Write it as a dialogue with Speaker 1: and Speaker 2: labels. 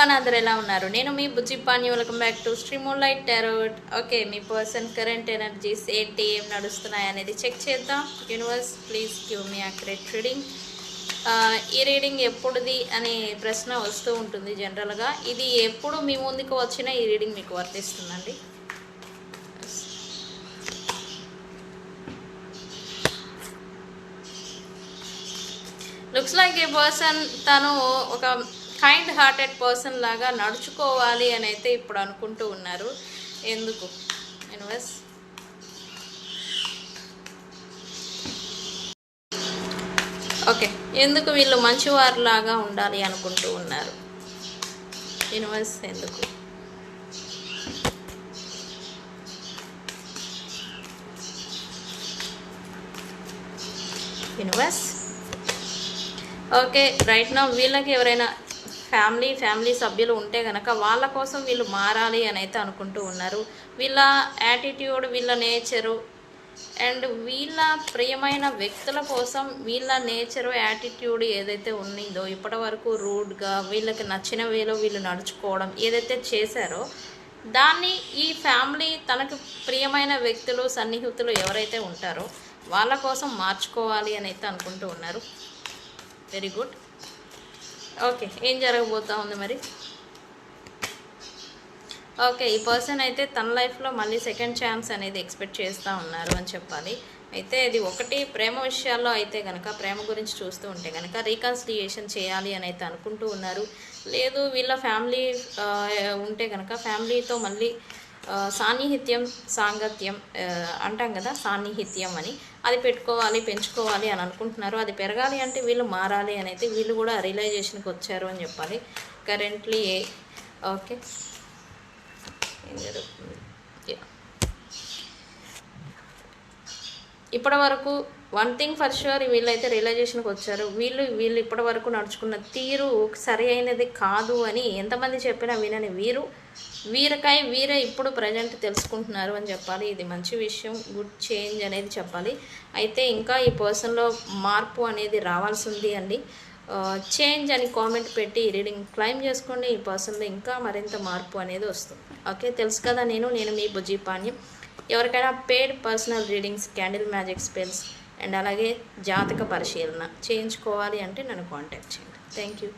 Speaker 1: Everyone అందరూ ఎలా ఉన్నారు? నేను మీ Bujji Pani. Welcome back to Sri moonlight tarot. Okay, మీ పర్సన్ కరెంట్ ఎనర్జీస్ ఏంటి, ఏం నడుస్తున్నాయి అనేది చెక్ చేద్దాం. Universe please give me accurate reading. ఈ రీడింగ్ ఎప్పుడుది అనే ప్రశ్న వస్తూ ఉంటుంది జనరల్గా. ఇది ఎప్పుడు మీ ముందుకు వచ్చినా ఈ రీడింగ్ మీకు వర్తిస్తుందండి. లుక్స్ లైక్ ఏ పర్సన్ తను ఒక కైండ్ హార్టెడ్ పర్సన్ లాగా నడుచుకోవాలి అని అయితే ఇప్పుడు అనుకుంటూ ఉన్నారు. ఎందుకు యూనివర్స్? ఓకే, ఎందుకు వీళ్ళు మంచివారిలాగా ఉండాలి అనుకుంటూ ఉన్నారు యూనివర్స్? ఎందుకు? యూనివర్స్ ఓకే, రైట్ నౌ వీళ్ళకి ఎవరైనా ఫ్యామిలీ సభ్యులు ఉంటే కనుక వాళ్ళ కోసం వీళ్ళు మారాలి అని అయితే అనుకుంటూ ఉన్నారు. వీళ్ళ యాటిట్యూడ్, వీళ్ళ నేచరు అండ్ వీళ్ళ ప్రియమైన వ్యక్తుల కోసం వీళ్ళ నేచరు, యాటిట్యూడ్ ఏదైతే ఉన్నదో ఇప్పటి వరకు రూడ్గా వీళ్ళకి నచ్చిన వేలో వీళ్ళు నడుచుకోవడం ఏదైతే చేశారో దాన్ని ఈ ఫ్యామిలీ తనకు ప్రియమైన వ్యక్తులు, సన్నిహితులు ఎవరైతే ఉంటారో వాళ్ళ కోసం మార్చుకోవాలి అని అయితే అనుకుంటూ ఉన్నారు. Very good. ఓకే, ఏం జరగబోతా ఉంది మరి? ఓకే, ఈ పర్సన్ అయితే తన లైఫ్లో మళ్ళీ సెకండ్ ఛాన్స్ అనేది ఎక్స్పెక్ట్ చేస్తూ ఉన్నారు అని చెప్పాలి. అయితే ఇది ఒకటి ప్రేమ విషయాల్లో అయితే కనుక, ప్రేమ గురించి చూస్తూ ఉంటే కనుక రీకన్సిలియేషన్ చేయాలి అని అయితే అనుకుంటూ ఉన్నారు. లేదు వీళ్ళ ఫ్యామిలీ ఉంటే కనుక ఫ్యామిలీతో మళ్ళీ సాంగత్యం అంటాం కదా, సాన్నిహిత్యం అని, అది పెట్టుకోవాలి, పెంచుకోవాలి అని అనుకుంటున్నారు. అది పెరగాలి అంటే వీళ్ళు మారాలి అని అయితే వీళ్ళు కూడా రియలైజేషన్కి వచ్చారు అని చెప్పాలి కరెంట్లీ. ఓకే, ఏం జరుగుతుంది? ఇప్పటి వరకు వన్ థింగ్ ఫర్ ష్యూర్, వీళ్ళైతే రియలైజేషన్కి వచ్చారు. వీళ్ళు ఇప్పటి వరకు నడుచుకున్న తీరు సరి అయినది కాదు అని ఎంతమంది చెప్పినా వినని వీరే ఇప్పుడు ప్రజెంట్ తెలుసుకుంటున్నారు అని చెప్పాలి. ఇది మంచి విషయం, గుడ్ చేంజ్ అనేది చెప్పాలి. అయితే ఇంకా ఈ పర్సన్లో మార్పు అనేది రావాల్సి ఉంది అండి. చేంజ్ అని కామెంట్ పెట్టి రీడింగ్ క్లైమ్ చేసుకోండి. ఈ పర్సన్లో ఇంకా మరింత మార్పు అనేది వస్తుంది. ఓకే, తెలుసు కదా, నేను మీ బుజ్జి పాణ్యం. ఎవరికైనా paid personal readings, candle magic spells and అలాగే జాతక పరిశీలన చేయించుకోవాలి అంటే నన్ను కాంటాక్ట్ చేయండి. Thank you.